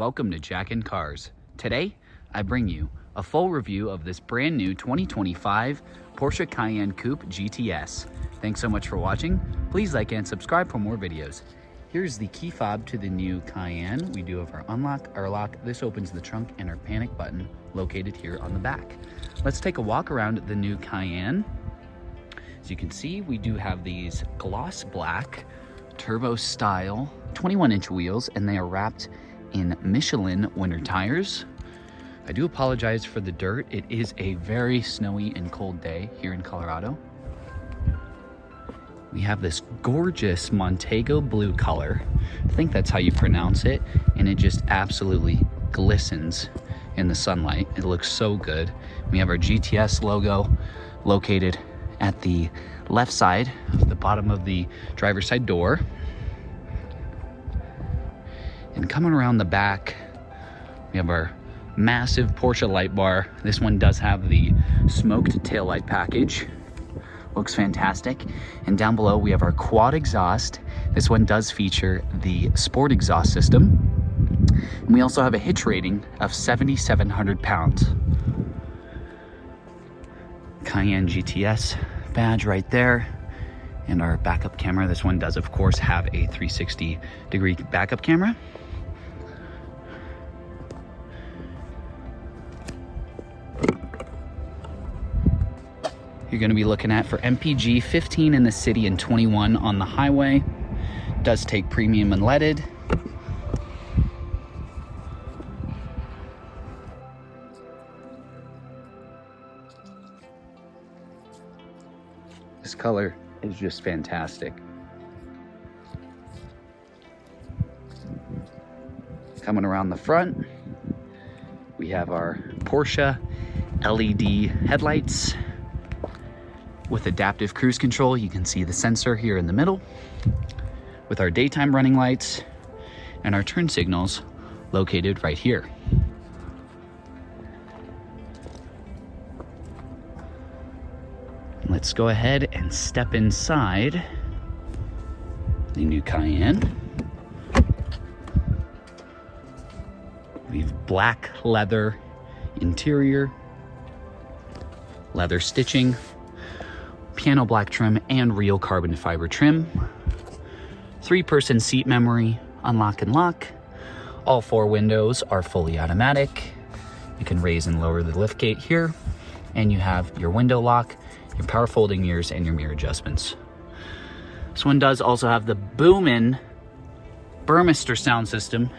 welcome to Jack and Cars. Today, I bring you a full review of this brand new 2025 Porsche Cayenne Coupe GTS. Thanks so much for watching. Please like and subscribe for more videos. Here's the key fob to the new Cayenne. We do have our unlock, our lock. This opens the trunk and our panic button located here on the back. Let's take a walk around the new Cayenne. As you can see, we do have these gloss black turbo style 21-inch wheels, and they are wrapped in Michelin winter tires. I do apologize for the dirt. It is a very snowy and cold day here in Colorado. We have this gorgeous Montego blue color. I think that's how you pronounce it, and it just absolutely glistens in the sunlight. It looks so good. We have our GTS logo located at the left side, the bottom of the driver's side door. And coming around the back, we have our massive Porsche light bar. This one does have the smoked taillight package. Looks fantastic. And down below we have our quad exhaust. This one does feature the sport exhaust system. And we also have a hitch rating of 7,700 pounds. Cayenne GTS badge right there, and our backup camera. This one does of course have a 360-degree backup camera. You're going to be looking at for MPG 15 in the city and 21 on the highway. Does take premium unleaded. This color is just fantastic. Coming around the front, we have our Porsche LED headlights with adaptive cruise control. You can see the sensor here in the middle with our daytime running lights and our turn signals located right here. Let's go ahead and step inside the new Cayenne. We have black leather interior, leather stitching, piano black trim, and real carbon fiber trim. 3-person seat memory, unlock and lock. All 4 windows are fully automatic. You can raise and lower the liftgate here, and you have your window lock, your power folding mirrors, and your mirror adjustments. This one does also have the Boomin' Burmester sound system,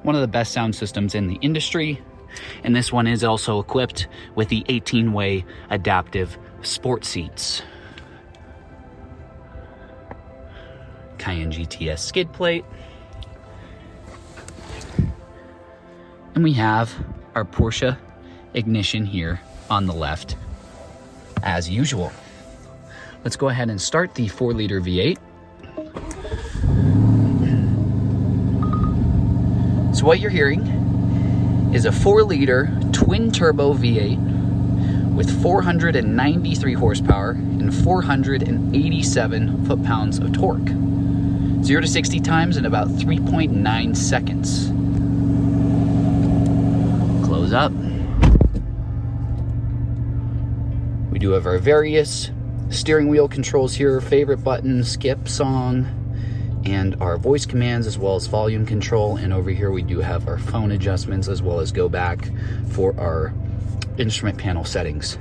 one of the best sound systems in the industry. And this one is also equipped with the 18-way adaptive sport seats. Cayenne GTS skid plate. And we have our Porsche ignition here on the left as usual. Let's go ahead and start the 4-liter V8. So what you're hearing is a 4-liter twin-turbo V8 with 493 horsepower and 487 foot-pounds of torque. 0 to 60 times in about 3.9 seconds. Close up. We do have our various steering wheel controls here, favorite button, skip, song, and our voice commands, as well as volume control. And over here we do have our phone adjustments, as well as go back for our instrument panel settings.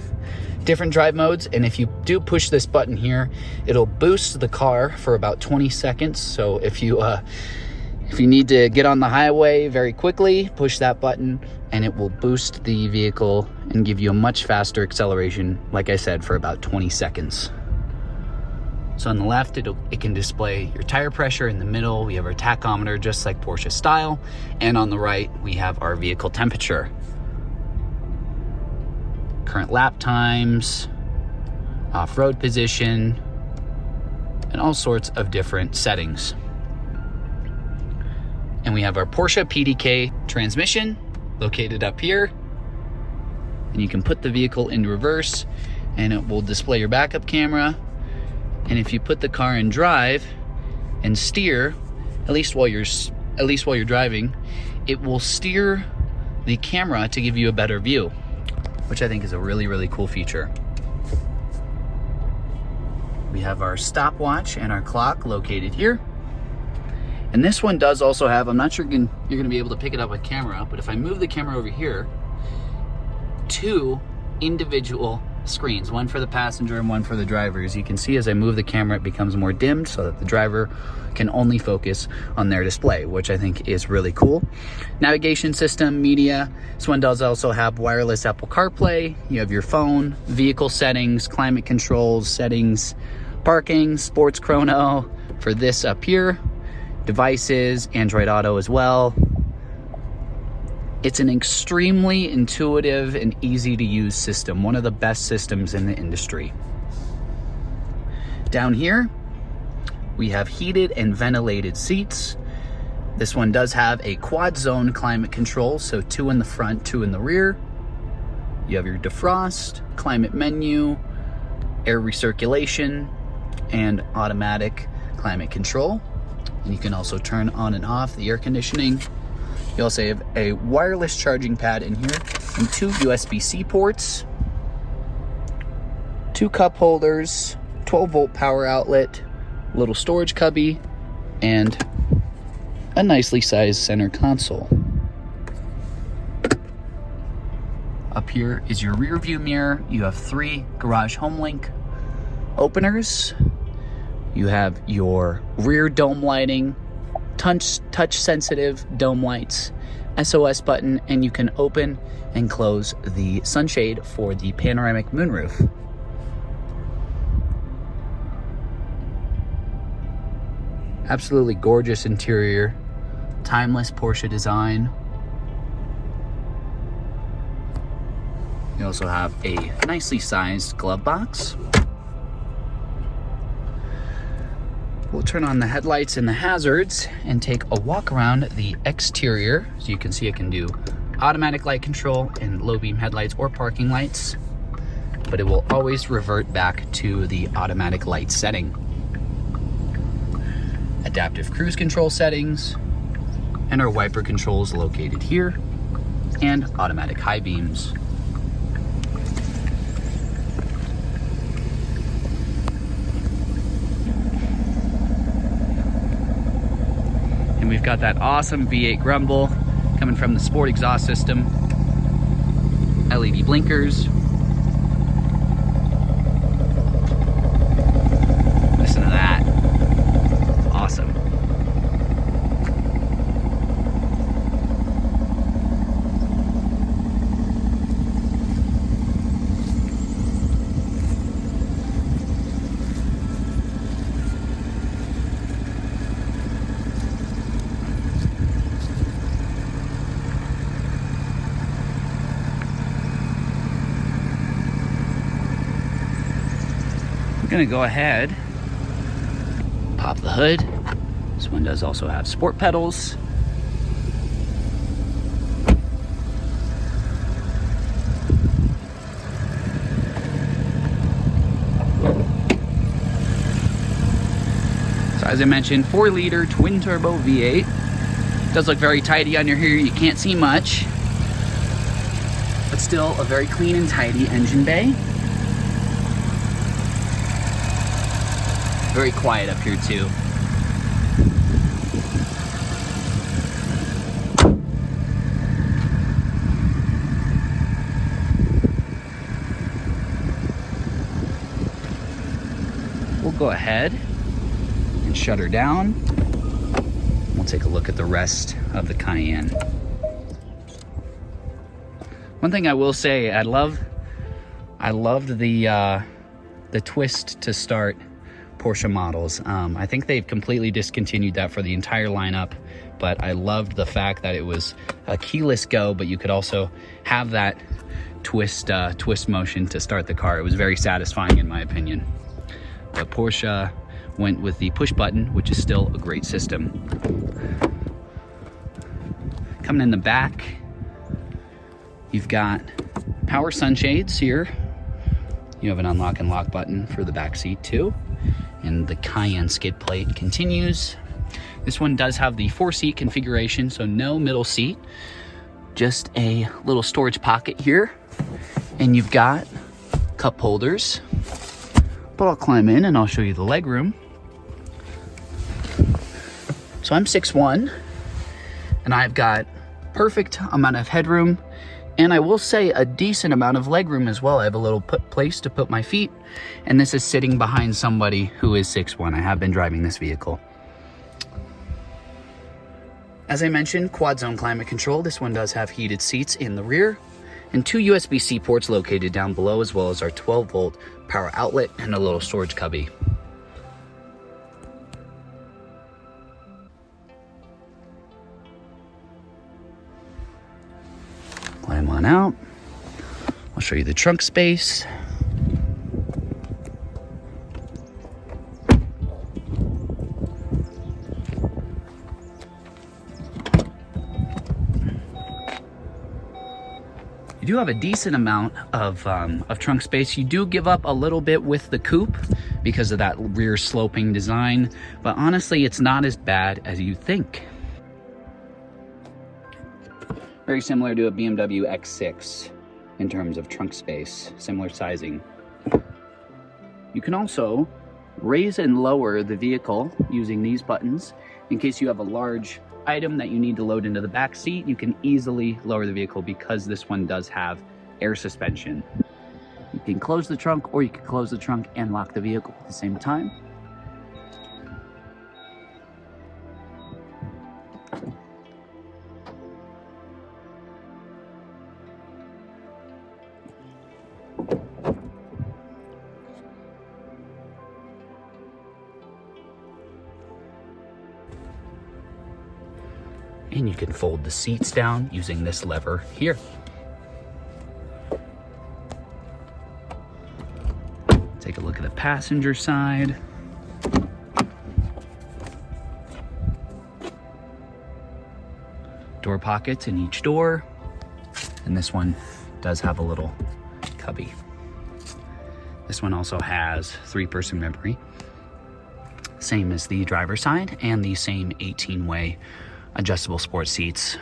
Different drive modes, and if you do push this button here, it'll boost the car for about 20 seconds. So if you need to get on the highway very quickly, push that button and it will boost the vehicle and give you a much faster acceleration, like I said, for about 20 seconds. So on the left, it can display your tire pressure. In the middle, we have our tachometer, just like Porsche style. And on the right, we have our vehicle temperature. Current lap times, off-road position, and all sorts of different settings. And we have our Porsche PDK transmission located up here. And you can put the vehicle in reverse and it will display your backup camera. And if you put the car in drive and steer, at least while you're driving, it will steer the camera to give you a better view, which I think is a really, really cool feature. We have our stopwatch and our clock located here. And this one does also have, I'm not sure you're gonna be able to pick it up with camera, but if I move the camera over here, 2 individual screens, one for the passenger and one for the driver. As you can see, as I move the camera, it becomes more dimmed so that the driver can only focus on their display, which I think is really cool. Navigation system, media. This one does also have wireless Apple CarPlay. You have your phone, vehicle settings, climate controls, settings, parking, sports chrono for this up here, devices, Android Auto as well. It's an extremely intuitive and easy to use system, one of the best systems in the industry. Down here, we have heated and ventilated seats. This one does have a quad zone climate control, so 2 in the front, 2 in the rear. You have your defrost, climate menu, air recirculation, and automatic climate control. And you can also turn on and off the air conditioning. You also have a wireless charging pad in here and 2 USB-C ports, 2 cup holders, 12-volt power outlet, little storage cubby, and a nicely sized center console. Up here is your rear view mirror. You have 3 garage home link openers. You have your rear dome lighting, touch sensitive dome lights, SOS button, and you can open and close the sunshade for the panoramic moonroof. Absolutely gorgeous interior, timeless Porsche design. You also have a nicely sized glove box. We'll turn on the headlights and the hazards and take a walk around the exterior. So you can see it can do automatic light control and low beam headlights or parking lights, but it will always revert back to the automatic light setting. Adaptive cruise control settings, and our wiper controls located here, and automatic high beams. And we've got that awesome V8 grumble coming from the sport exhaust system, LED blinkers. Listen to that. Awesome. I'm gonna go ahead, pop the hood. This one does also have sport pedals. So as I mentioned, 4-liter twin turbo V8. Does look very tidy under here. You can't see much, but still a very clean and tidy engine bay. Very quiet up here too. We'll go ahead and shut her down. We'll take a look at the rest of the Cayenne. One thing I will say, I loved the twist to start Porsche models. I think they've completely discontinued that for the entire lineup, but I loved the fact that it was a keyless go, but you could also have that twist motion to start the car. It was very satisfying in my opinion. But Porsche went with the push button, which is still a great system. Coming in the back, you've got power sunshades here. You have an unlock and lock button for the back seat too. And the Cayenne skid plate continues. This one does have the 4-seat configuration, so no middle seat, just a little storage pocket here. And you've got cup holders, but I'll climb in and I'll show you the leg room. So I'm 6'1", and I've got perfect amount of headroom, and I will say a decent amount of leg room as well. I have a little place to put my feet, and this is sitting behind somebody who is 6'1". I have been driving this vehicle. As I mentioned, quad zone climate control. This one does have heated seats in the rear, and 2 USB-C ports located down below, as well as our 12-volt power outlet and a little storage cubby. Climb on out. I'll show you the trunk space. You do have a decent amount of trunk space. You do give up a little bit with the coupe because of that rear sloping design, but honestly, it's not as bad as you think. Very similar to a BMW X6 in terms of trunk space, similar sizing. You can also raise and lower the vehicle using these buttons. In case you have a large item that you need to load into the back seat, you can easily lower the vehicle because this one does have air suspension. You can close the trunk, or you can close the trunk and lock the vehicle at the same time. And you can fold the seats down using this lever here. Take a look at the passenger side. Door pockets in each door. And this one does have a little cubby. This one also has 3-person memory. Same as the driver's side, and the same 18-way adjustable sports seats.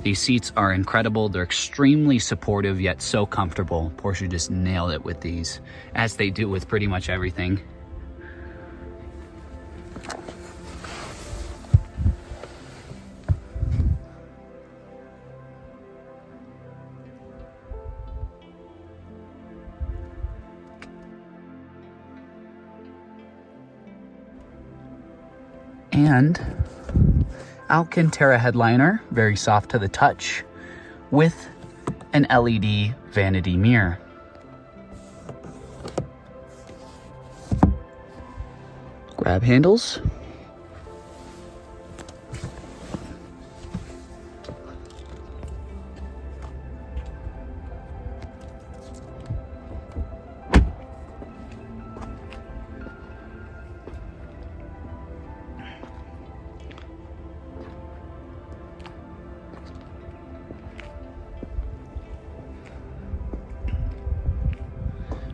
These seats are incredible. They're extremely supportive, yet so comfortable. Porsche just nailed it with these, as they do with pretty much everything. And Alcantara headliner, very soft to the touch, with an LED vanity mirror. Grab handles.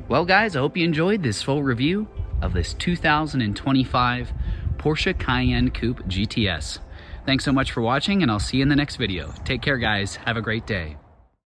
Well guys, I hope you enjoyed this full review of this 2025 Porsche Cayenne Coupe GTS. Thanks so much for watching, and I'll see you in the next video. Take care guys, have a great day.